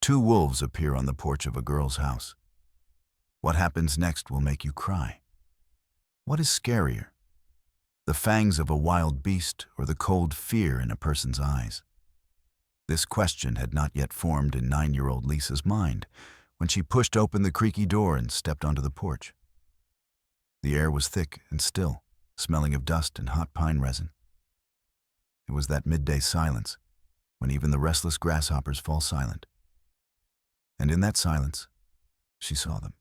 Two wolves appear on the porch of a girl's house. What happens next will make you cry. What is scarier, the fangs of a wild beast or the cold fear in a person's eyes? This question had not yet formed in 9-year-old Lisa's mind when she pushed open the creaky door and stepped onto the porch. The air was thick and still, smelling of dust and hot pine resin. It was that midday silence, when even the restless grasshoppers fall silent. And in that silence, she saw them.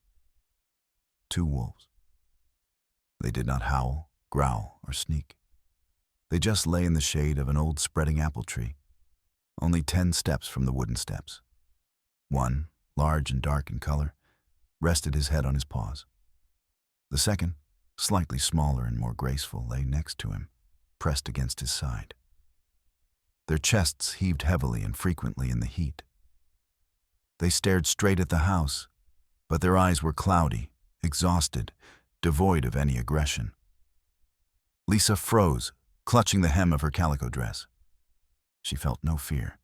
Two wolves. They did not howl, growl, or sneak. They just lay in the shade of an old spreading apple tree, only 10 steps from the wooden steps. One, large and dark in color, rested his head on his paws. The second, slightly smaller and more graceful, lay next to him, pressed against his side. Their chests heaved heavily and frequently in the heat. They stared straight at the house, but their eyes were cloudy, exhausted, devoid of any aggression. Lisa froze, clutching the hem of her calico dress. She felt no fear,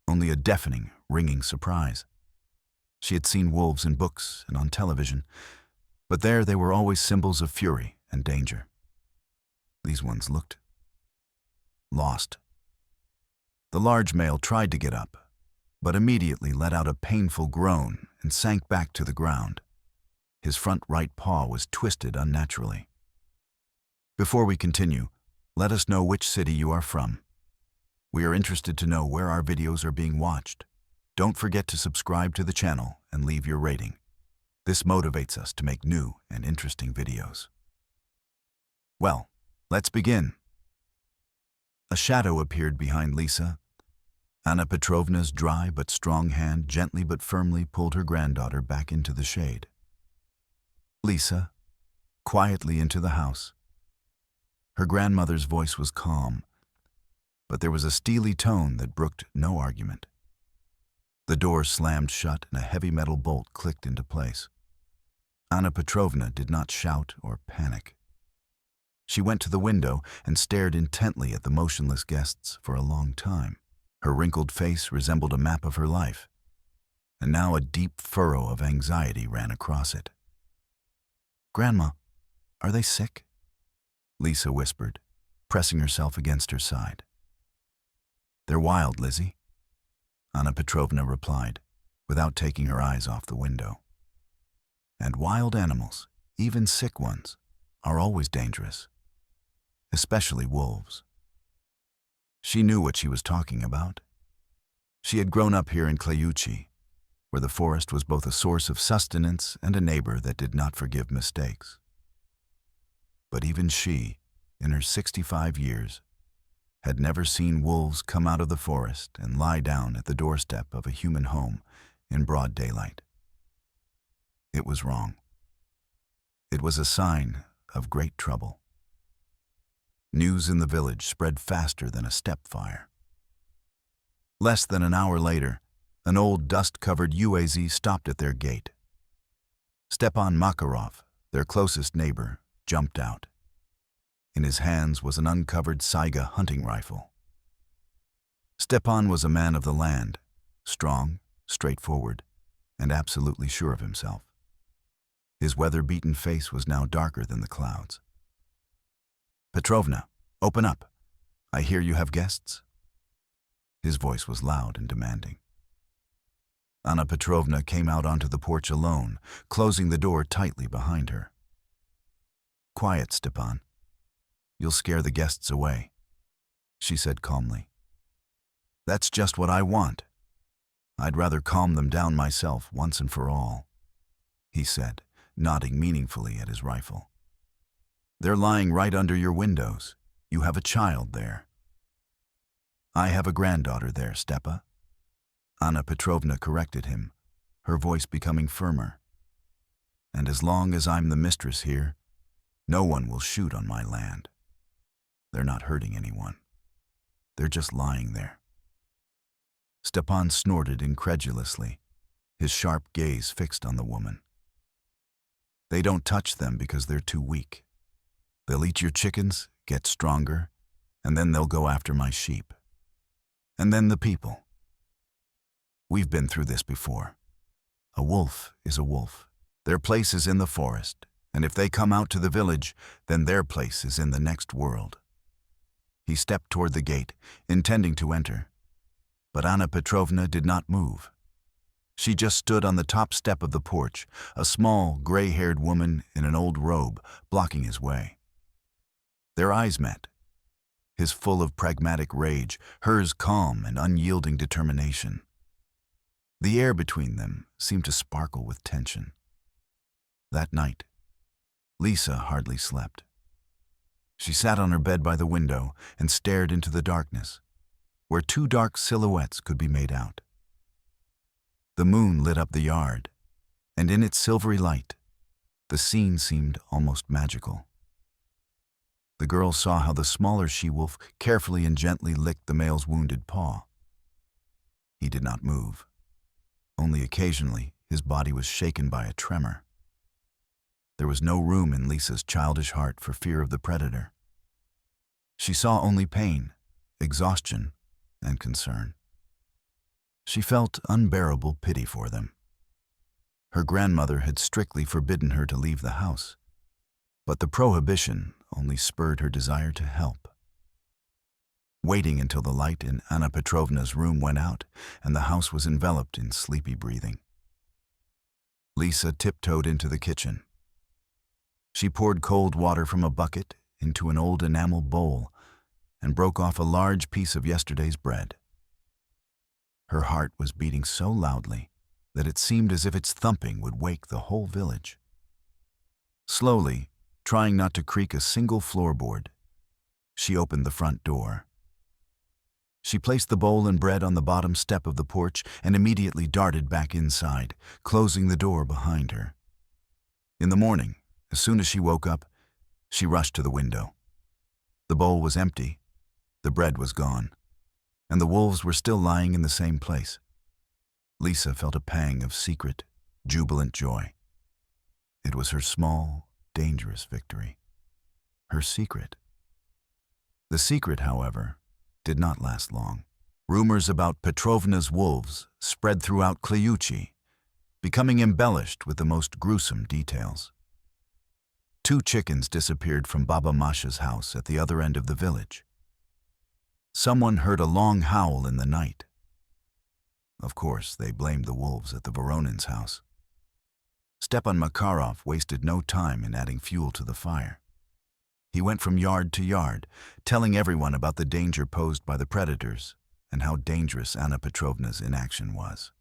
only a deafening, ringing surprise. She had seen wolves in books and on television, but there they were always symbols of fury and danger. These ones looked lost. The large male tried to get up, but immediately let out a painful groan and sank back to the ground. His front right paw was twisted unnaturally. Before we continue, let us know which city you are from. We are interested to know where our videos are being watched. Don't forget to subscribe to the channel and leave your rating. This motivates us to make new and interesting videos. Well, let's begin. A shadow appeared behind Lisa. Anna Petrovna's dry but strong hand gently but firmly pulled her granddaughter back into the shade. Lisa, quietly into the house. Her grandmother's voice was calm, but there was a steely tone that brooked no argument. The door slammed shut and a heavy metal bolt clicked into place. Anna Petrovna did not shout or panic. She went to the window and stared intently at the motionless guests for a long time. Her wrinkled face resembled a map of her life, and now a deep furrow of anxiety ran across it. "Grandma, are they sick?" Lisa whispered, pressing herself against her side. "They're wild, Lizzie," Anna Petrovna replied, without taking her eyes off the window. "And wild animals, even sick ones, are always dangerous, especially wolves." She knew what she was talking about. She had grown up here in Clayuchi, where the forest was both a source of sustenance and a neighbor that did not forgive mistakes. But even she, in her 65 years, had never seen wolves come out of the forest and lie down at the doorstep of a human home in broad daylight. It was wrong. It was a sign of great trouble. News in the village spread faster than a steppe fire. Less than an hour later, an old dust-covered UAZ stopped at their gate. Stepan Makarov, their closest neighbor, jumped out. In his hands was an uncovered Saiga hunting rifle. Stepan was a man of the land, strong, straightforward, and absolutely sure of himself. His weather-beaten face was now darker than the clouds. "Petrovna, open up. I hear you have guests." His voice was loud and demanding. Anna Petrovna came out onto the porch alone, closing the door tightly behind her. "Quiet, Stepan. You'll scare the guests away," she said calmly. "That's just what I want. I'd rather calm them down myself once and for all," he said, nodding meaningfully at his rifle. "They're lying right under your windows. You have a child there." "I have a granddaughter there, Stepa," Anna Petrovna corrected him, her voice becoming firmer. "And as long as I'm the mistress here, no one will shoot on my land. They're not hurting anyone. They're just lying there." Stepan snorted incredulously, his sharp gaze fixed on the woman. "They don't touch them because they're too weak. They'll eat your chickens, get stronger, and then they'll go after my sheep. And then the people. We've been through this before. A wolf is a wolf. Their place is in the forest, and if they come out to the village, then their place is in the next world. He stepped toward the gate, intending to enter. But Anna Petrovna did not move. She just stood on the top step of the porch, a small, gray-haired woman in an old robe, blocking his way. Their eyes met, his full of pragmatic rage, hers calm and unyielding determination. The air between them seemed to sparkle with tension. That night, Lisa hardly slept. She sat on her bed by the window and stared into the darkness, where two dark silhouettes could be made out. The moon lit up the yard, and in its silvery light, the scene seemed almost magical. The girl saw how the smaller she-wolf carefully and gently licked the male's wounded paw. He did not move. Only occasionally, his body was shaken by a tremor. There was no room in Lisa's childish heart for fear of the predator. She saw only pain, exhaustion, and concern. She felt unbearable pity for them. Her grandmother had strictly forbidden her to leave the house, but the prohibition only spurred her desire to help. Waiting until the light in Anna Petrovna's room went out and the house was enveloped in sleepy breathing, Lisa tiptoed into the kitchen. She poured cold water from a bucket into an old enamel bowl and broke off a large piece of yesterday's bread. Her heart was beating so loudly that it seemed as if its thumping would wake the whole village. Slowly, trying not to creak a single floorboard, she opened the front door. She placed the bowl and bread on the bottom step of the porch and immediately darted back inside, closing the door behind her. In the morning, as soon as she woke up, she rushed to the window. The bowl was empty, the bread was gone, and the wolves were still lying in the same place. Lisa felt a pang of secret, jubilant joy. It was her small, dangerous victory. Her secret. The secret, however, did not last long. Rumors about Petrovna's wolves spread throughout Kliuchi, becoming embellished with the most gruesome details. 2 chickens disappeared from Baba Masha's house at the other end of the village. Someone heard a long howl in the night. Of course, they blamed the wolves at the Voronins' house. Stepan Makarov wasted no time in adding fuel to the fire. He went from yard to yard, telling everyone about the danger posed by the predators and how dangerous Anna Petrovna's inaction was.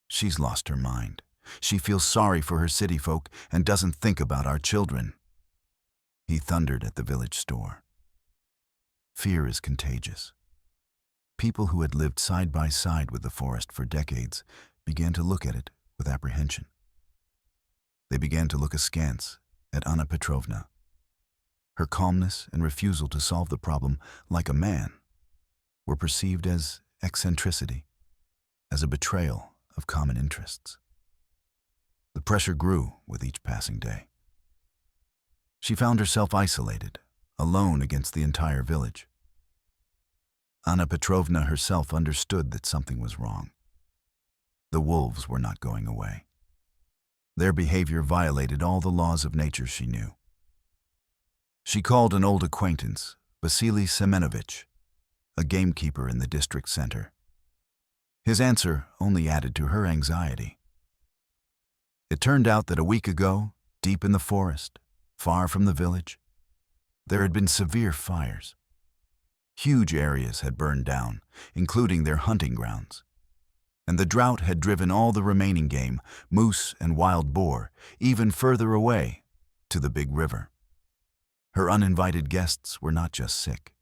She's lost her mind. She feels sorry for her city folk and doesn't think about our children. He thundered at the village store. Fear is contagious. People who had lived side by side with the forest for decades began to look at it with apprehension. They began to look askance at Anna Petrovna. Her calmness and refusal to solve the problem like a man were perceived as eccentricity, as a betrayal of common interests. The pressure grew with each passing day. She found herself isolated, alone against the entire village. Anna Petrovna herself understood that something was wrong. The wolves were not going away. Their behavior violated all the laws of nature she knew. She called an old acquaintance, Vasily Semenovich, a gamekeeper in the district center. His answer only added to her anxiety. It turned out that a week ago, deep in the forest, far from the village, there had been severe fires. Huge areas had burned down, including their hunting grounds. And the drought had driven all the remaining game, moose and wild boar, even further away, to the big river. Her uninvited guests were not just sick.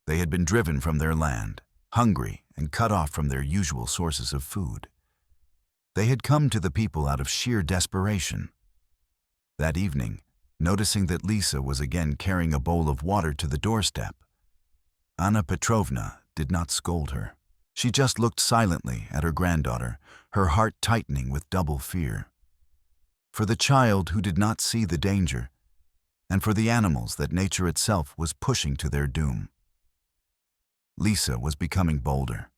They had been driven from their land, hungry and cut off from their usual sources of food. They had come to the people out of sheer desperation. That evening, noticing that Lisa was again carrying a bowl of water to the doorstep, Anna Petrovna did not scold her. She just looked silently at her granddaughter, her heart tightening with double fear. For the child who did not see the danger, and for the animals that nature itself was pushing to their doom. Lisa was becoming bolder.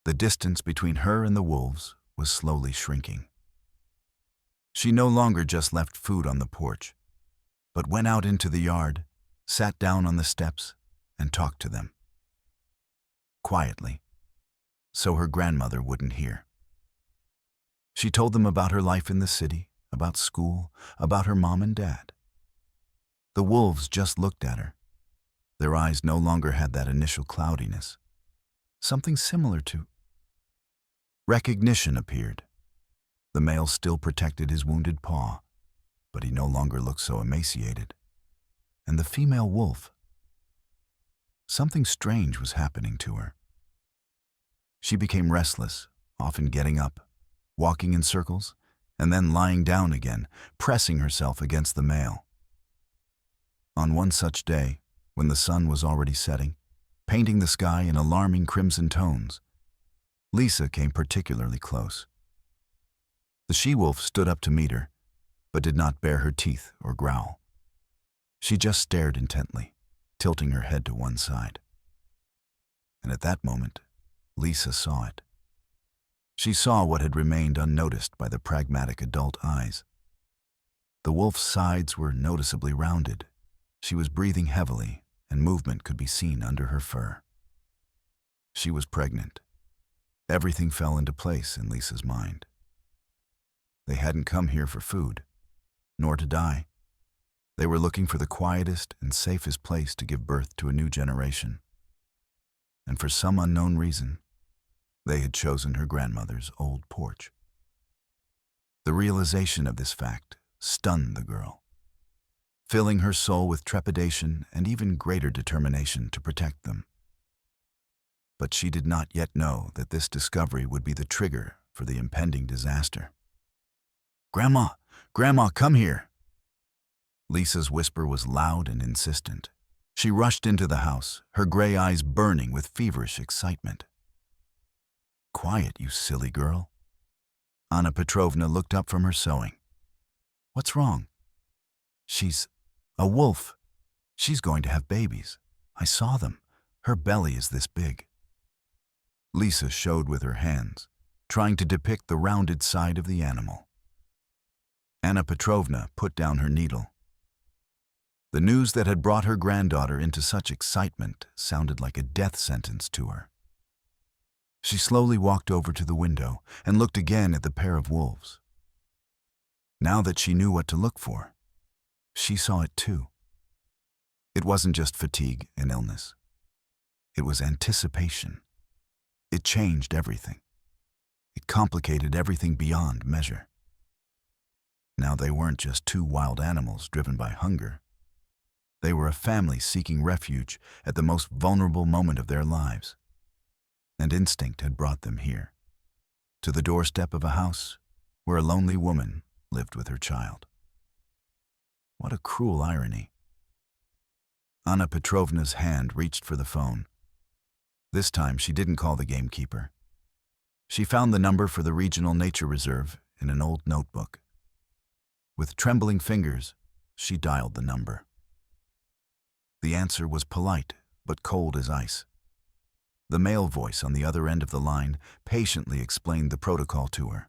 The distance between her and the wolves was slowly shrinking. She no longer just left food on the porch, but went out into the yard, sat down on the steps, and talked to them. Quietly, so her grandmother wouldn't hear. She told them about her life in the city, about school, about her mom and dad. The wolves just looked at her. Their eyes no longer had that initial cloudiness. Something similar to recognition appeared. The male still protected his wounded paw, but he no longer looked so emaciated. And the female wolf, something strange was happening to her. She became restless, often getting up, walking in circles, and then lying down again, pressing herself against the male. On one such day, when the sun was already setting, painting the sky in alarming crimson tones, Lisa came particularly close. The she-wolf stood up to meet her, but did not bare her teeth or growl. She just stared intently, tilting her head to one side. And at that moment, Lisa saw it. She saw what had remained unnoticed by the pragmatic adult eyes. The wolf's sides were noticeably rounded. She was breathing heavily, and movement could be seen under her fur. She was pregnant. Everything fell into place in Lisa's mind. They hadn't come here for food, nor to die. They were looking for the quietest and safest place to give birth to a new generation. And for some unknown reason, they had chosen her grandmother's old porch. The realization of this fact stunned the girl, filling her soul with trepidation and even greater determination to protect them. But she did not yet know that this discovery would be the trigger for the impending disaster. "Grandma! Grandma, come here!" Lisa's whisper was loud and insistent. She rushed into the house, her gray eyes burning with feverish excitement. "Quiet, you silly girl." Anna Petrovna looked up from her sewing. "What's wrong?" "She's a wolf. She's going to have babies. I saw them. Her belly is this big." Lisa showed with her hands, trying to depict the rounded side of the animal. Anna Petrovna put down her needle. The news that had brought her granddaughter into such excitement sounded like a death sentence to her. She slowly walked over to the window and looked again at the pair of wolves. Now that she knew what to look for, she saw it too. It wasn't just fatigue and illness. It was anticipation. It changed everything. It complicated everything beyond measure. Now they weren't just two wild animals driven by hunger. They were a family seeking refuge at the most vulnerable moment of their lives. And instinct had brought them here, to the doorstep of a house where a lonely woman lived with her child. What a cruel irony. Anna Petrovna's hand reached for the phone. This time she didn't call the gamekeeper. She found the number for the regional nature reserve in an old notebook. With trembling fingers, she dialed the number. The answer was polite, but cold as ice. The male voice on the other end of the line patiently explained the protocol to her.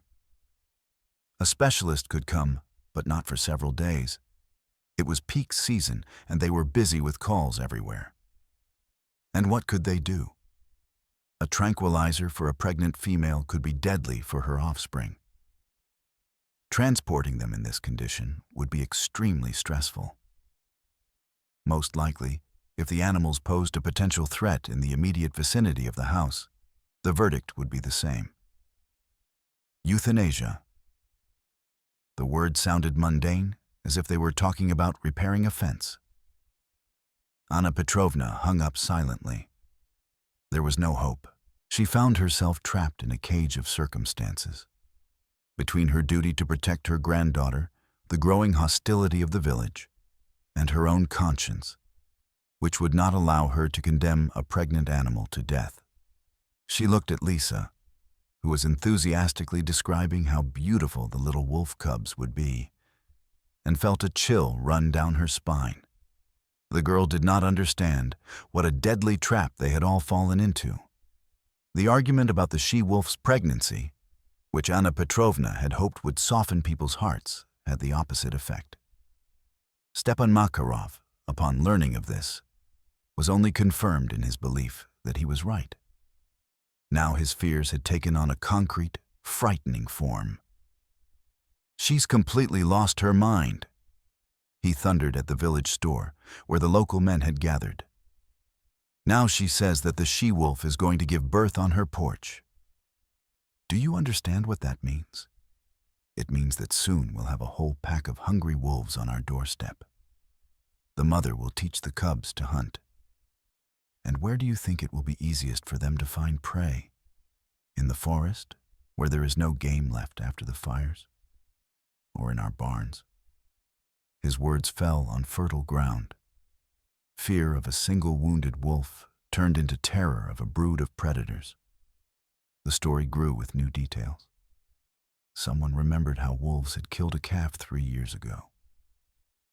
A specialist could come, but not for several days. It was peak season, and they were busy with calls everywhere. And what could they do? A tranquilizer for a pregnant female could be deadly for her offspring. Transporting them in this condition would be extremely stressful. Most likely, if the animals posed a potential threat in the immediate vicinity of the house, the verdict would be the same. Euthanasia. The word sounded mundane, as if they were talking about repairing a fence. Anna Petrovna hung up silently. There was no hope. She found herself trapped in a cage of circumstances. Between her duty to protect her granddaughter, the growing hostility of the village, and her own conscience, which would not allow her to condemn a pregnant animal to death. She looked at Lisa, who was enthusiastically describing how beautiful the little wolf cubs would be, and felt a chill run down her spine. The girl did not understand what a deadly trap they had all fallen into. The argument about the she-wolf's pregnancy, which Anna Petrovna had hoped would soften people's hearts, had the opposite effect. Stepan Makarov, upon learning of this, was only confirmed in his belief that he was right. Now his fears had taken on a concrete, frightening form. "She's completely lost her mind," he thundered at the village store, where the local men had gathered. "Now she says that the she-wolf is going to give birth on her porch. Do you understand what that means? It means that soon we'll have a whole pack of hungry wolves on our doorstep. The mother will teach the cubs to hunt. And where do you think it will be easiest for them to find prey? In the forest, where there is no game left after the fires? Or in our barns?" His words fell on fertile ground. Fear of a single wounded wolf turned into terror of a brood of predators. The story grew with new details. Someone remembered how wolves had killed a calf 3 years ago.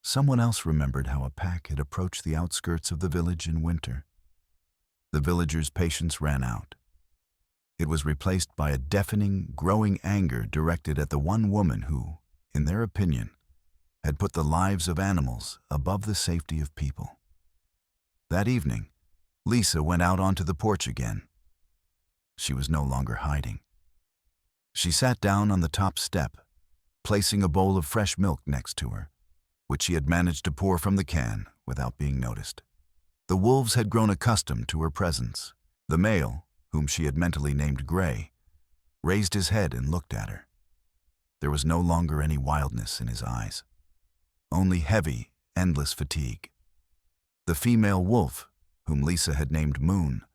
Someone else remembered how a pack had approached the outskirts of the village in winter. The villagers' patience ran out. It was replaced by a deafening, growing anger directed at the one woman who, in their opinion, had put the lives of animals above the safety of people. That evening, Lisa went out onto the porch again. She was no longer hiding. She sat down on the top step, placing a bowl of fresh milk next to her, which she had managed to pour from the can without being noticed. The wolves had grown accustomed to her presence. The male, whom she had mentally named Gray, raised his head and looked at her. There was no longer any wildness in his eyes, only heavy, endless fatigue. The female wolf, whom Lisa had named Moon,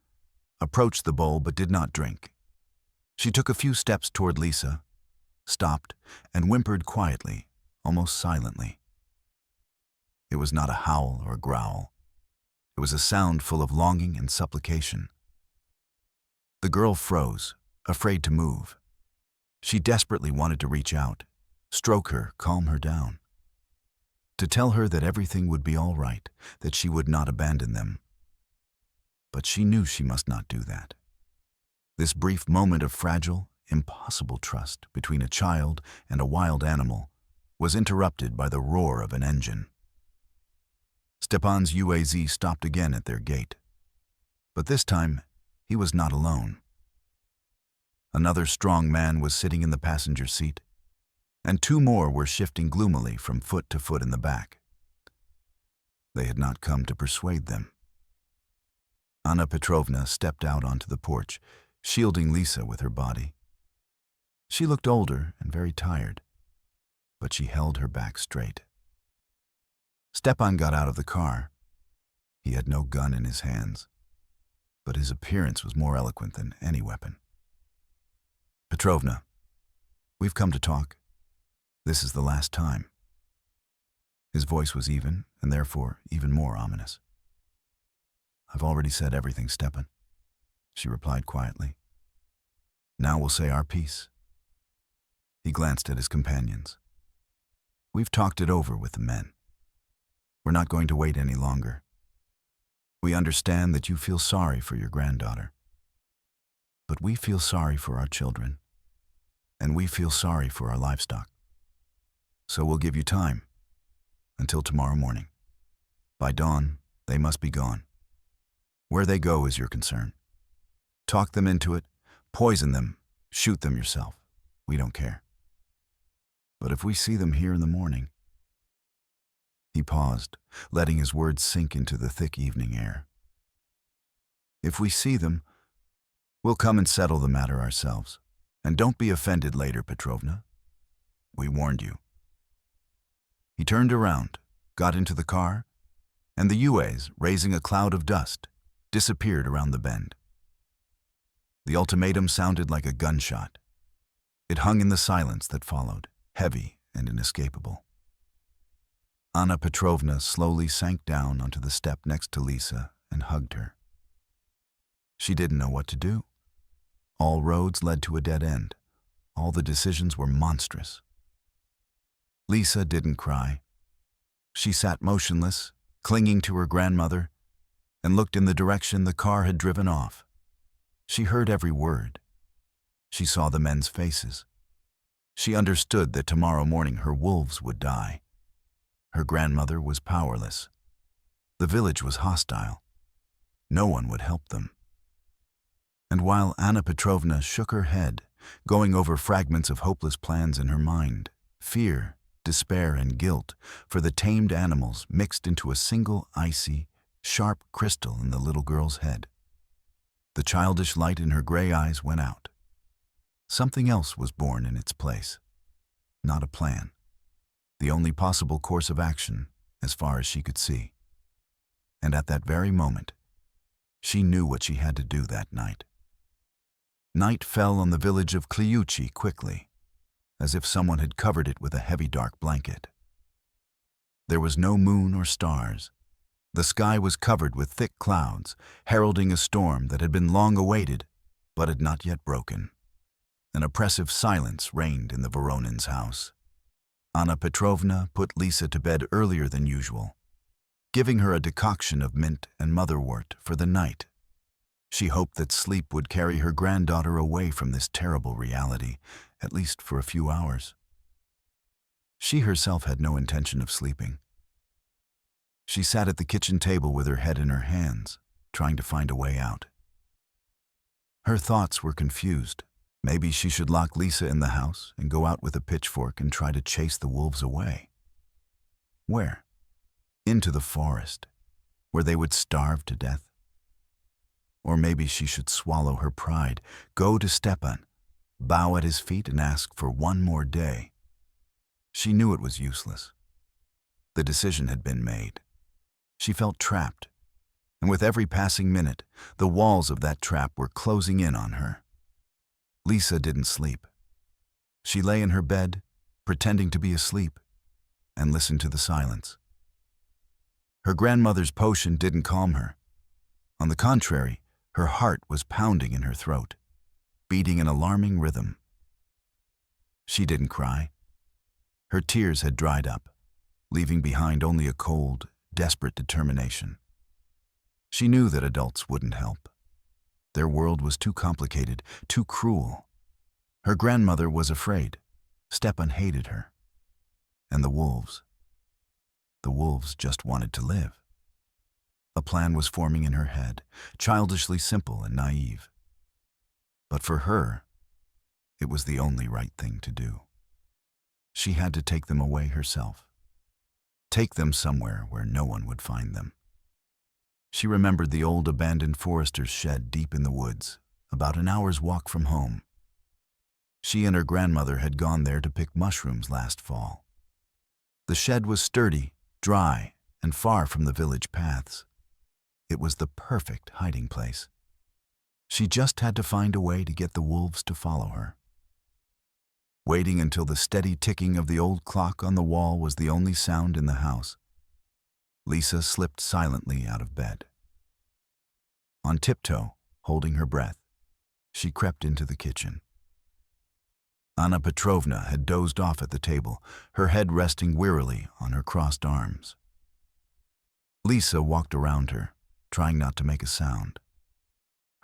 approached the bowl but did not drink. She took a few steps toward Lisa, stopped, and whimpered quietly, almost silently. It was not a howl or a growl. It was a sound full of longing and supplication. The girl froze, afraid to move. She desperately wanted to reach out, stroke her, calm her down, to tell her that everything would be all right, that she would not abandon them. But she knew she must not do that. This brief moment of fragile, impossible trust between a child and a wild animal was interrupted by the roar of an engine. Stepan's UAZ stopped again at their gate. But this time, he was not alone. Another strong man was sitting in the passenger seat, and 2 more were shifting gloomily from foot to foot in the back. They had not come to persuade them. Anna Petrovna stepped out onto the porch, shielding Lisa with her body. She looked older and very tired, but she held her back straight. Stepan got out of the car. He had no gun in his hands, but his appearance was more eloquent than any weapon. "Petrovna, we've come to talk. This is the last time." His voice was even, and therefore even more ominous. "I've already said everything, Stepan," she replied quietly. "Now we'll say our piece." He glanced at his companions. "We've talked it over with the men. We're not going to wait any longer. We understand that you feel sorry for your granddaughter. But we feel sorry for our children, and we feel sorry for our livestock. So we'll give you time, until tomorrow morning. By dawn, they must be gone. Where they go is your concern. Talk them into it, poison them, shoot them yourself. We don't care. But if we see them here in the morning..." He paused, letting his words sink into the thick evening air. "If we see them, we'll come and settle the matter ourselves. And don't be offended later, Petrovna. We warned you." He turned around, got into the car, and the UAs, raising a cloud of dust, disappeared around the bend. The ultimatum sounded like a gunshot. It hung in the silence that followed, heavy and inescapable. Anna Petrovna slowly sank down onto the step next to Lisa and hugged her. She didn't know what to do. All roads led to a dead end. All the decisions were monstrous. Lisa didn't cry. She sat motionless, clinging to her grandmother, and looked in the direction the car had driven off. She heard every word. She saw the men's faces. She understood that tomorrow morning her wolves would die. Her grandmother was powerless. The village was hostile. No one would help them. And while Anna Petrovna shook her head, going over fragments of hopeless plans in her mind, fear, despair, and guilt for the tamed animals mixed into a single icy, sharp crystal in the little girl's head. The childish light in her gray eyes went out. Something else was born in its place. Not a plan. The only possible course of action, as far as she could see. And at that very moment, she knew what she had to do that night. Night fell on the village of Kliuchi quickly, as if someone had covered it with a heavy dark blanket. There was no moon or stars. The sky was covered with thick clouds, heralding a storm that had been long awaited, but had not yet broken. An oppressive silence reigned in the Voronin's house. Anna Petrovna put Lisa to bed earlier than usual, giving her a decoction of mint and motherwort for the night. She hoped that sleep would carry her granddaughter away from this terrible reality, at least for a few hours. She herself had no intention of sleeping. She sat at the kitchen table with her head in her hands, trying to find a way out. Her thoughts were confused. Maybe she should lock Lisa in the house and go out with a pitchfork and try to chase the wolves away. Where? Into the forest, where they would starve to death. Or maybe she should swallow her pride, go to Stepan, bow at his feet and ask for one more day. She knew it was useless. The decision had been made. She felt trapped, and with every passing minute, the walls of that trap were closing in on her. Lisa didn't sleep. She lay in her bed, pretending to be asleep, and listened to the silence. Her grandmother's potion didn't calm her. On the contrary, her heart was pounding in her throat, beating an alarming rhythm. She didn't cry. Her tears had dried up, leaving behind only a cold, desperate determination. She knew that adults wouldn't help. Their world was too complicated, too cruel. Her grandmother was afraid. Stepan hated her. And the wolves just wanted to live. A plan was forming in her head, childishly simple and naive. But for her, it was the only right thing to do. She had to take them away herself. Take them somewhere where no one would find them. She remembered the old abandoned forester's shed deep in the woods, about an hour's walk from home. She and her grandmother had gone there to pick mushrooms last fall. The shed was sturdy, dry, and far from the village paths. It was the perfect hiding place. She just had to find a way to get the wolves to follow her. Waiting until the steady ticking of the old clock on the wall was the only sound in the house, Lisa slipped silently out of bed. On tiptoe, holding her breath, she crept into the kitchen. Anna Petrovna had dozed off at the table, her head resting wearily on her crossed arms. Lisa walked around her, trying not to make a sound.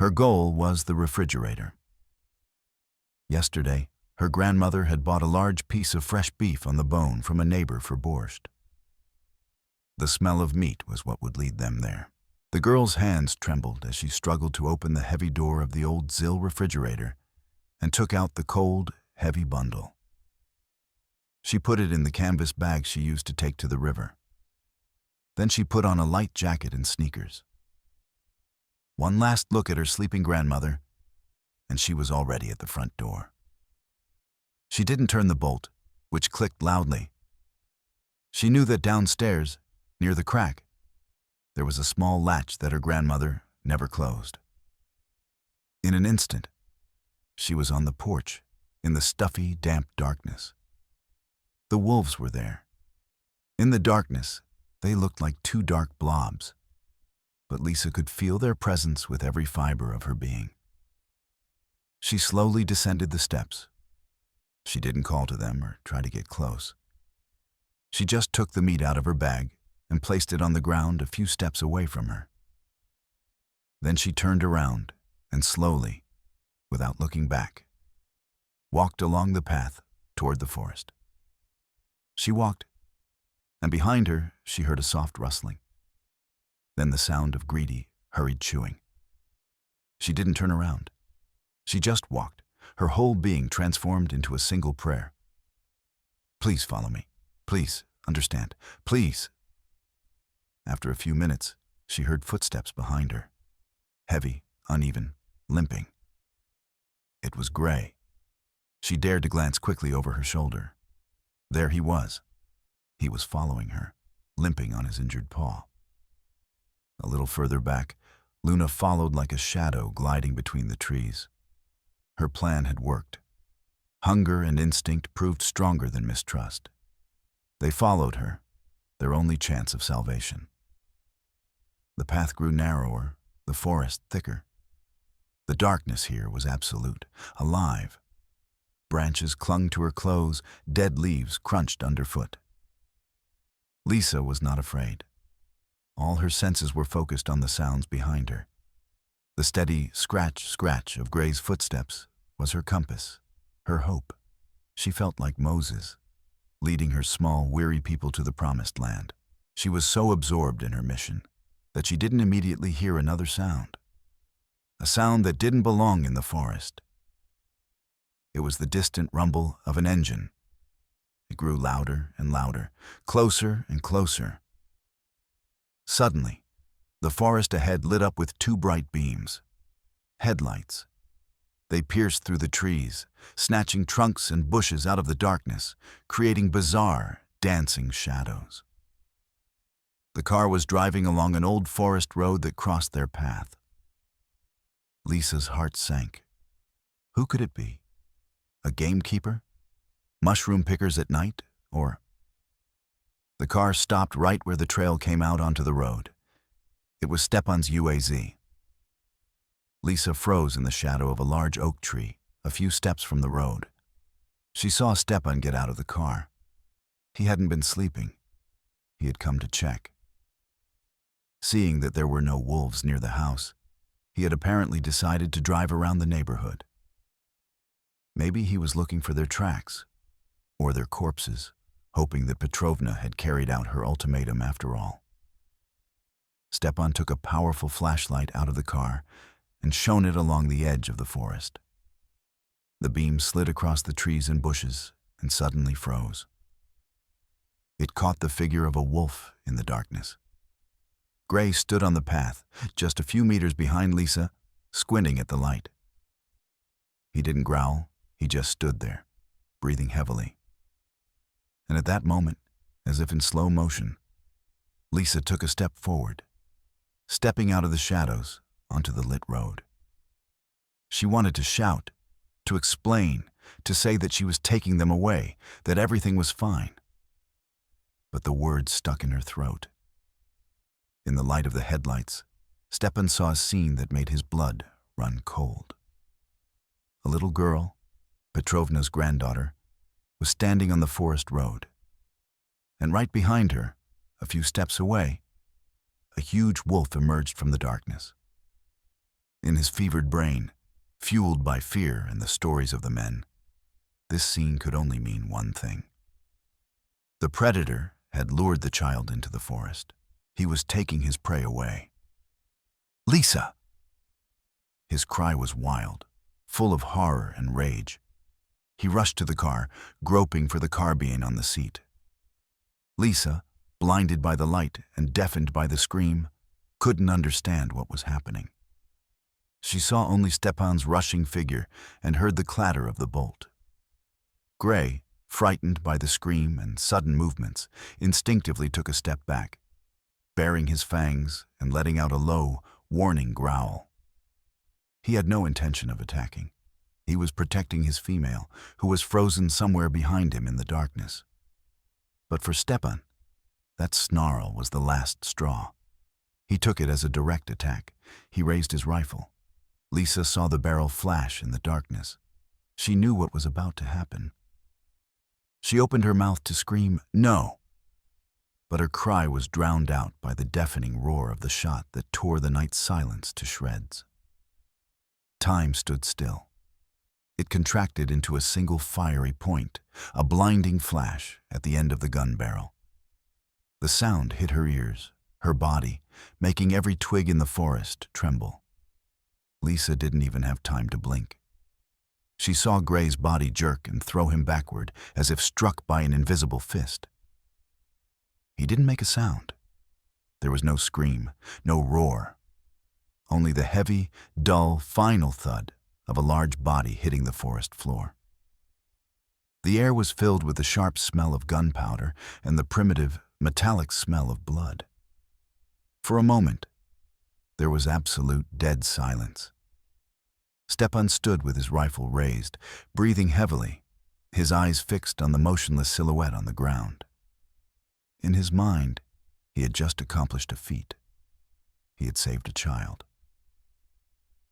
Her goal was the refrigerator. Yesterday, her grandmother had bought a large piece of fresh beef on the bone from a neighbor for borscht. The smell of meat was what would lead them there. The girl's hands trembled as she struggled to open the heavy door of the old Zill refrigerator and took out the cold, heavy bundle. She put it in the canvas bag she used to take to the river. Then she put on a light jacket and sneakers. One last look at her sleeping grandmother, and she was already at the front door. She didn't turn the bolt, which clicked loudly. She knew that downstairs, near the crack, there was a small latch that her grandmother never closed. In an instant, she was on the porch, in the stuffy, damp darkness. The wolves were there. In the darkness, they looked like two dark blobs, but Lisa could feel their presence with every fiber of her being. She slowly descended the steps. She didn't call to them or try to get close. She just took the meat out of her bag and placed it on the ground a few steps away from her. Then she turned around and slowly, without looking back, walked along the path toward the forest. She walked, and behind her she heard a soft rustling, then the sound of greedy, hurried chewing. She didn't turn around. She just walked, her whole being transformed into a single prayer. Please follow me. Please understand. Please. After a few minutes, she heard footsteps behind her. Heavy, uneven, limping. It was Gray. She dared to glance quickly over her shoulder. There he was. He was following her, limping on his injured paw. A little further back, Luna followed like a shadow gliding between the trees. Her plan had worked. Hunger and instinct proved stronger than mistrust. They followed her, their only chance of salvation. The path grew narrower, the forest thicker. The darkness here was absolute, alive. Branches clung to her clothes, dead leaves crunched underfoot. Lisa was not afraid. All her senses were focused on the sounds behind her. The steady scratch, scratch of Gray's footsteps was her compass, her hope. She felt like Moses, leading her small, weary people to the promised land. She was so absorbed in her mission that she didn't immediately hear another sound, a sound that didn't belong in the forest. It was the distant rumble of an engine. It grew louder and louder, closer and closer. Suddenly, the forest ahead lit up with two bright beams. Headlights. They pierced through the trees, snatching trunks and bushes out of the darkness, creating bizarre, dancing shadows. The car was driving along an old forest road that crossed their path. Lisa's heart sank. Who could it be? A gamekeeper? Mushroom pickers at night? Or... The car stopped right where the trail came out onto the road. It was Stepan's UAZ. Lisa froze in the shadow of a large oak tree, a few steps from the road. She saw Stepan get out of the car. He hadn't been sleeping. He had come to check. Seeing that there were no wolves near the house, he had apparently decided to drive around the neighborhood. Maybe he was looking for their tracks, or their corpses, hoping that Petrovna had carried out her ultimatum after all. Stepan took a powerful flashlight out of the car and shone it along the edge of the forest. The beam slid across the trees and bushes and suddenly froze. It caught the figure of a wolf in the darkness. Gray stood on the path, just a few meters behind Lisa, squinting at the light. He didn't growl, he just stood there, breathing heavily. And at that moment, as if in slow motion, Lisa took a step forward, stepping out of the shadows onto the lit road. She wanted to shout, to explain, to say that she was taking them away, that everything was fine. But the words stuck in her throat. In the light of the headlights, Stepan saw a scene that made his blood run cold. A little girl, Petrovna's granddaughter, was standing on the forest road. And right behind her, a few steps away, a huge wolf emerged from the darkness. In his fevered brain, fueled by fear and the stories of the men, this scene could only mean one thing. The predator had lured the child into the forest. He was taking his prey away. "Lisa!" His cry was wild, full of horror and rage. He rushed to the car, groping for the carbine on the seat. Lisa, blinded by the light and deafened by the scream, couldn't understand what was happening. She saw only Stepan's rushing figure and heard the clatter of the bolt. Gray, frightened by the scream and sudden movements, instinctively took a step back, baring his fangs and letting out a low, warning growl. He had no intention of attacking. He was protecting his female, who was frozen somewhere behind him in the darkness. But for Stepan, that snarl was the last straw. He took it as a direct attack. He raised his rifle. Lisa saw the barrel flash in the darkness. She knew what was about to happen. She opened her mouth to scream, "No!" But her cry was drowned out by the deafening roar of the shot that tore the night's silence to shreds. Time stood still. It contracted into a single fiery point, a blinding flash at the end of the gun barrel. The sound hit her ears, her body, making every twig in the forest tremble. Lisa didn't even have time to blink. She saw Gray's body jerk and throw him backward, as if struck by an invisible fist. He didn't make a sound. There was no scream, no roar. Only the heavy, dull, final thud of a large body hitting the forest floor. The air was filled with the sharp smell of gunpowder and the primitive, metallic smell of blood. For a moment, there was absolute dead silence. Stepan stood with his rifle raised, breathing heavily, his eyes fixed on the motionless silhouette on the ground. In his mind, he had just accomplished a feat. He had saved a child.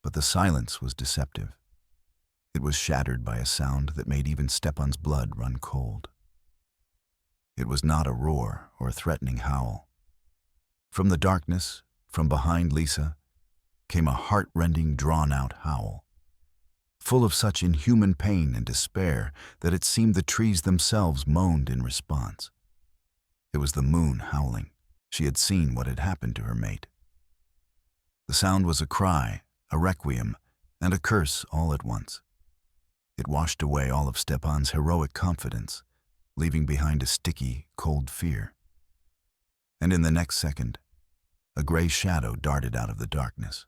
But the silence was deceptive. It was shattered by a sound that made even Stepan's blood run cold. It was not a roar or a threatening howl. From the darkness, from behind Lisa, came a heart-rending, drawn-out howl, full of such inhuman pain and despair that it seemed the trees themselves moaned in response. It was the moon howling. She had seen what had happened to her mate. The sound was a cry, a requiem, and a curse all at once. It washed away all of Stepan's heroic confidence, leaving behind a sticky, cold fear. And in the next second, a gray shadow darted out of the darkness.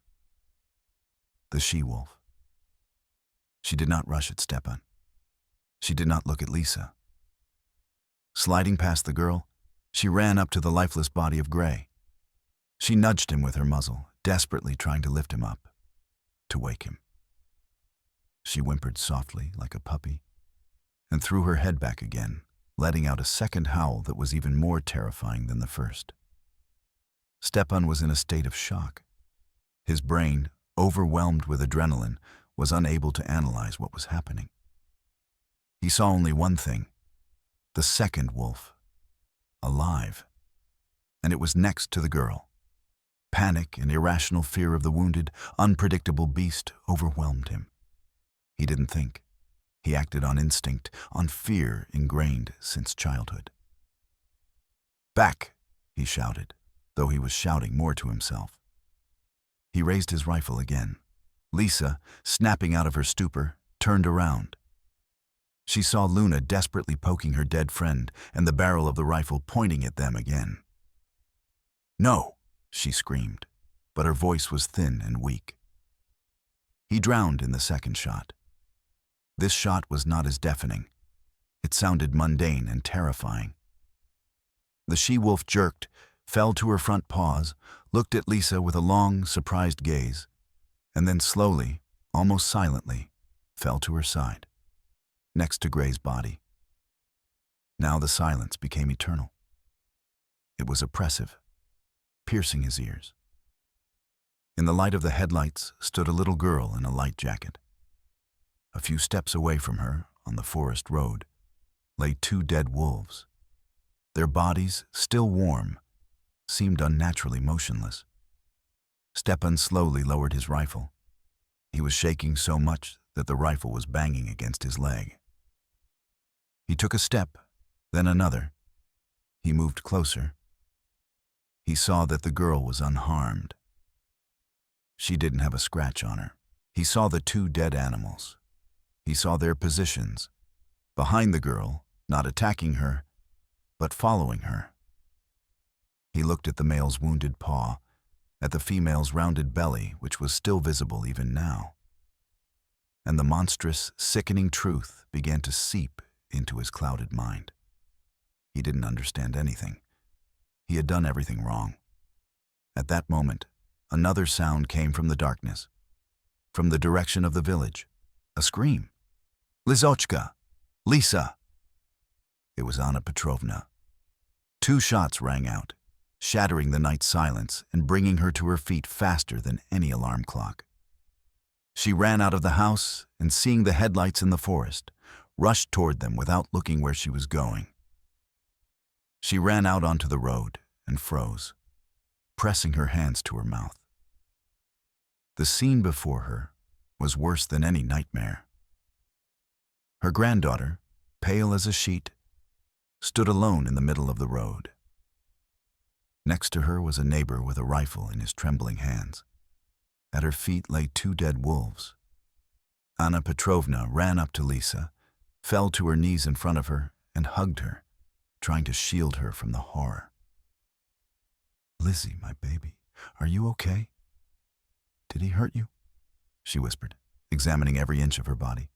The she-wolf. She did not rush at Stepan. She did not look at Lisa. Sliding past the girl, she ran up to the lifeless body of Gray. She nudged him with her muzzle, desperately trying to lift him up, to wake him. She whimpered softly like a puppy and threw her head back again, letting out a second howl that was even more terrifying than the first. Stepan was in a state of shock. His brain, overwhelmed with adrenaline, was unable to analyze what was happening. He saw only one thing: the second wolf, alive, and it was next to the girl. Panic and irrational fear of the wounded, unpredictable beast overwhelmed him. He didn't think. He acted on instinct, on fear ingrained since childhood. "Back!" he shouted, though he was shouting more to himself. He raised his rifle again. Lisa, snapping out of her stupor, turned around. She saw Luna desperately poking her dead friend and the barrel of the rifle pointing at them again. "No!" she screamed, but her voice was thin and weak. He drowned in the second shot. This shot was not as deafening. It sounded mundane and terrifying. The she-wolf jerked, fell to her front paws, looked at Lisa with a long, surprised gaze, and then slowly, almost silently, fell to her side, next to Gray's body. Now the silence became eternal. It was oppressive, piercing his ears. In the light of the headlights stood a little girl in a light jacket. A few steps away from her, on the forest road, lay two dead wolves. Their bodies, still warm, seemed unnaturally motionless. Stepan slowly lowered his rifle. He was shaking so much that the rifle was banging against his leg. He took a step, then another. He moved closer. He saw that the girl was unharmed. She didn't have a scratch on her. He saw the two dead animals. He saw their positions, behind the girl, not attacking her, but following her. He looked at the male's wounded paw, at the female's rounded belly, which was still visible even now. And the monstrous, sickening truth began to seep into his clouded mind. He didn't understand anything. He had done everything wrong. At that moment, another sound came from the darkness, from the direction of the village. A scream. "Lizochka! Lisa!" It was Anna Petrovna. Two shots rang out, shattering the night's silence and bringing her to her feet faster than any alarm clock. She ran out of the house and, seeing the headlights in the forest, rushed toward them without looking where she was going. She ran out onto the road and froze, pressing her hands to her mouth. The scene before her was worse than any nightmare. Her granddaughter, pale as a sheet, stood alone in the middle of the road. Next to her was a neighbor with a rifle in his trembling hands. At her feet lay 2 dead wolves. Anna Petrovna ran up to Lisa, fell to her knees in front of her, and hugged her, trying to shield her from the horror. "Lizzie, my baby, are you okay? Did he hurt you?" she whispered, examining every inch of her body.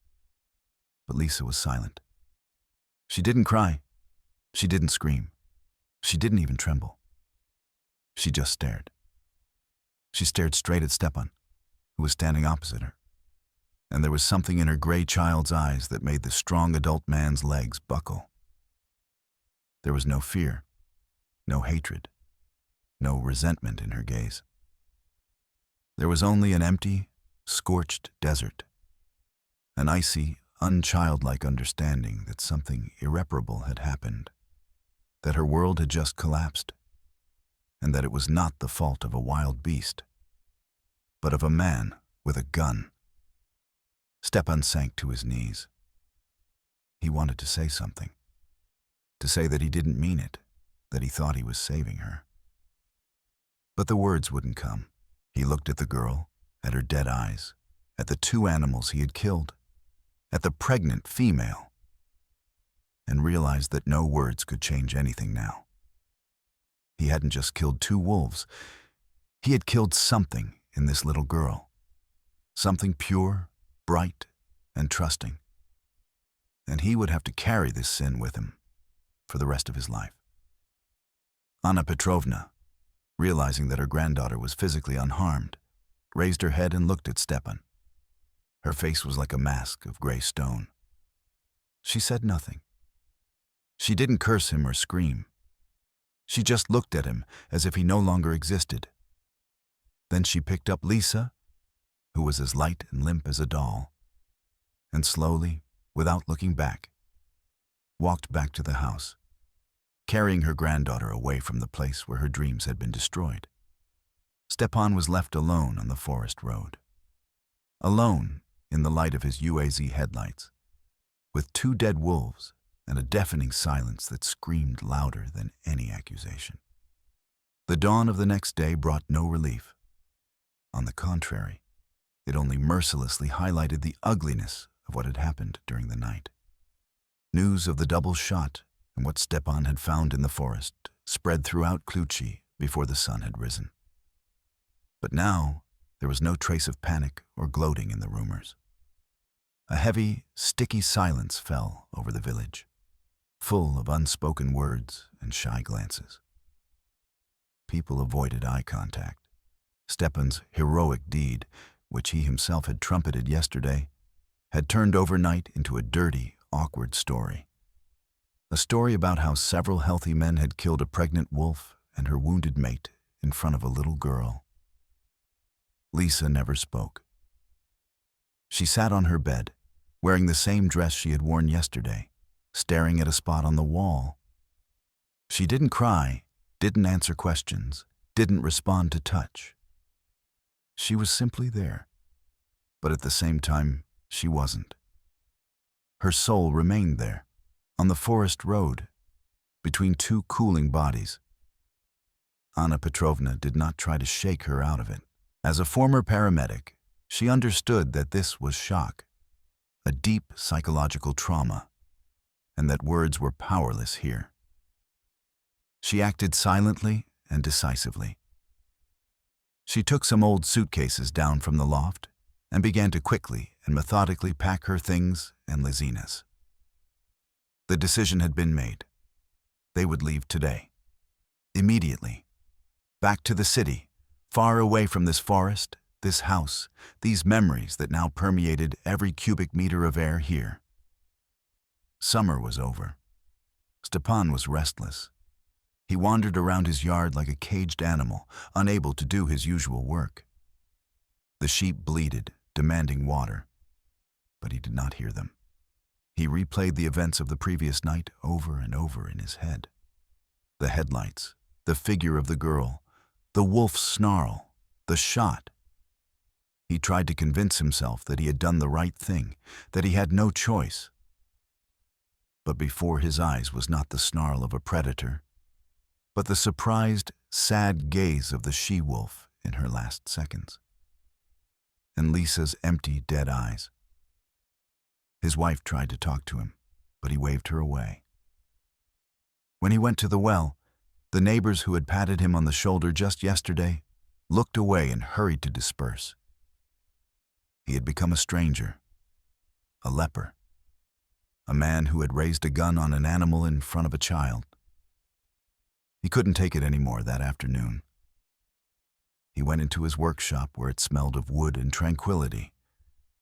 But Lisa was silent. She didn't cry. She didn't scream. She didn't even tremble. She just stared. She stared straight at Stepan, who was standing opposite her. And there was something in her gray child's eyes that made the strong adult man's legs buckle. There was no fear, no hatred, no resentment in her gaze. There was only an empty, scorched desert, an icy, unchildlike understanding that something irreparable had happened, that her world had just collapsed, and that it was not the fault of a wild beast, but of a man with a gun. Stepan sank to his knees. He wanted to say something, to say that he didn't mean it, that he thought he was saving her. But the words wouldn't come. He looked at the girl, at her dead eyes, at the 2 animals he had killed, at the pregnant female, and realized that no words could change anything now. He hadn't just killed 2 wolves. He had killed something in this little girl, something pure, bright, and trusting. And he would have to carry this sin with him for the rest of his life. Anna Petrovna, realizing that her granddaughter was physically unharmed, raised her head and looked at Stepan. Her face was like a mask of gray stone. She said nothing. She didn't curse him or scream. She just looked at him as if he no longer existed. Then she picked up Lisa, who was as light and limp as a doll, and slowly, without looking back, walked back to the house, carrying her granddaughter away from the place where her dreams had been destroyed. Stepan was left alone on the forest road, alone in the light of his UAZ headlights, with 2 dead wolves and a deafening silence that screamed louder than any accusation. The dawn of the next day brought no relief. On the contrary, it only mercilessly highlighted the ugliness of what had happened during the night. News of the double shot and what Stepan had found in the forest spread throughout Kluchi before the sun had risen. But now there was no trace of panic or gloating in the rumors. A heavy, sticky silence fell over the village, full of unspoken words and shy glances. People avoided eye contact. Stepan's heroic deed, which he himself had trumpeted yesterday, had turned overnight into a dirty, awkward story. A story about how several healthy men had killed a pregnant wolf and her wounded mate in front of a little girl. Lisa never spoke. She sat on her bed, wearing the same dress she had worn yesterday, staring at a spot on the wall. She didn't cry, didn't answer questions, didn't respond to touch. She was simply there, but at the same time, she wasn't. Her soul remained there, on the forest road, between 2 cooling bodies. Anna Petrovna did not try to shake her out of it. As a former paramedic, she understood that this was shock, a deep psychological trauma, and that words were powerless here. She acted silently and decisively. She took some old suitcases down from the loft and began to quickly and methodically pack her things and Lizina's. The decision had been made. They would leave today, immediately, back to the city, far away from this forest, this house, these memories that now permeated every cubic meter of air here. Summer was over. Stepan was restless. He wandered around his yard like a caged animal, unable to do his usual work. The sheep bleated, demanding water, but he did not hear them. He replayed the events of the previous night over and over in his head. The headlights, the figure of the girl, the wolf's snarl, the shot. He tried to convince himself that he had done the right thing, that he had no choice. But before his eyes was not the snarl of a predator, but the surprised, sad gaze of the she-wolf in her last seconds. And Lisa's empty, dead eyes. His wife tried to talk to him, but he waved her away. When he went to the well, the neighbors who had patted him on the shoulder just yesterday looked away and hurried to disperse. He had become a stranger, a leper, a man who had raised a gun on an animal in front of a child. He couldn't take it anymore that afternoon. He went into his workshop where it smelled of wood and tranquility,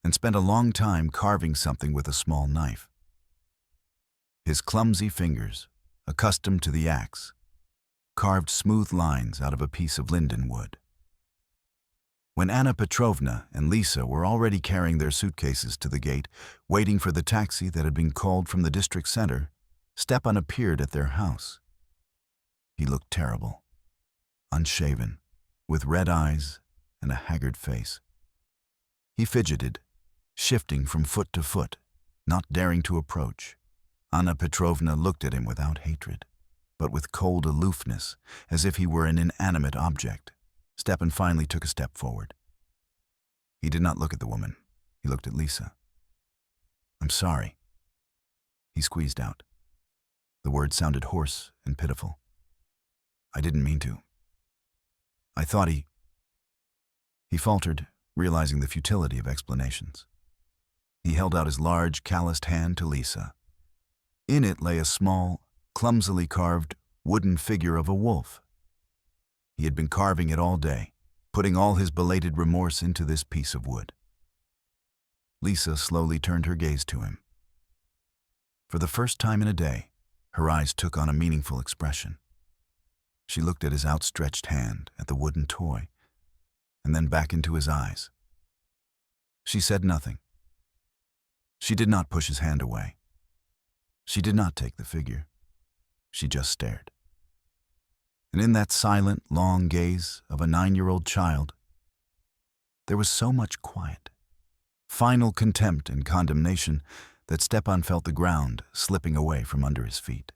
and spent a long time carving something with a small knife. His clumsy fingers, accustomed to the axe, carved smooth lines out of a piece of linden wood. When Anna Petrovna and Lisa were already carrying their suitcases to the gate, waiting for the taxi that had been called from the district center, Stepan appeared at their house. He looked terrible, unshaven, with red eyes and a haggard face. He fidgeted, shifting from foot to foot, not daring to approach. Anna Petrovna looked at him without hatred, but with cold aloofness, as if he were an inanimate object. Stepan finally took a step forward. He did not look at the woman. He looked at Lisa. "I'm sorry," he squeezed out. The words sounded hoarse and pitiful. "I didn't mean to. I thought he..." He faltered, realizing the futility of explanations. He held out his large, calloused hand to Lisa. In it lay a small, clumsily carved wooden figure of a wolf. He had been carving it all day, putting all his belated remorse into this piece of wood. Lisa slowly turned her gaze to him. For the first time in a day, her eyes took on a meaningful expression. She looked at his outstretched hand, at the wooden toy, and then back into his eyes. She said nothing. She did not push his hand away. She did not take the figure. She just stared. And in that silent, long gaze of a 9-year-old child, there was so much quiet, final contempt and condemnation that Stepan felt the ground slipping away from under his feet.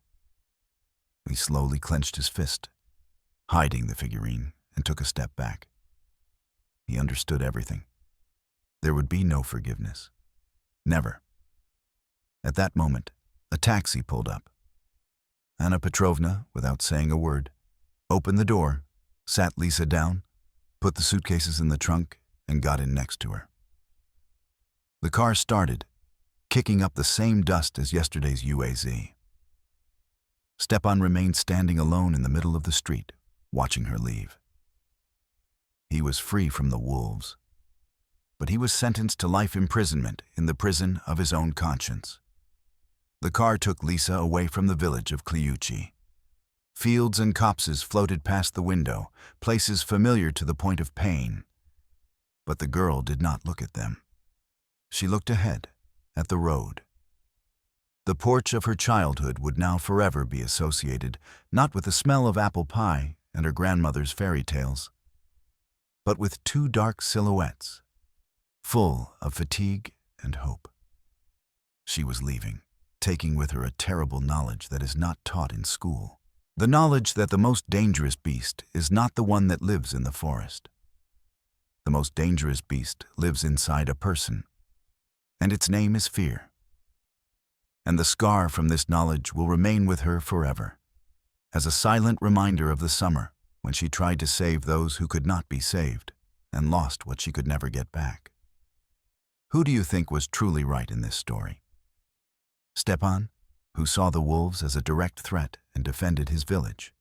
He slowly clenched his fist, hiding the figurine, and took a step back. He understood everything. There would be no forgiveness. Never. At that moment, a taxi pulled up. Anna Petrovna, without saying a word, opened the door, sat Lisa down, put the suitcases in the trunk, and got in next to her. The car started, kicking up the same dust as yesterday's UAZ. Stepan remained standing alone in the middle of the street, watching her leave. He was free from the wolves, but he was sentenced to life imprisonment in the prison of his own conscience. The car took Lisa away from the village of Kliuchi. Fields and copses floated past the window, places familiar to the point of pain. But the girl did not look at them. She looked ahead, at the road. The porch of her childhood would now forever be associated not with the smell of apple pie and her grandmother's fairy tales, but with two dark silhouettes, full of fatigue and hope. She was leaving, taking with her a terrible knowledge that is not taught in school. The knowledge that the most dangerous beast is not the one that lives in the forest. The most dangerous beast lives inside a person, and its name is fear. And the scar from this knowledge will remain with her forever, as a silent reminder of the summer when she tried to save those who could not be saved and lost what she could never get back. Who do you think was truly right in this story? Stepan, who saw the wolves as a direct threat and defended his village?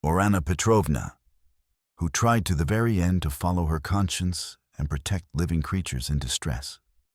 Or Anna Petrovna, who tried to the very end to follow her conscience and protect living creatures in distress?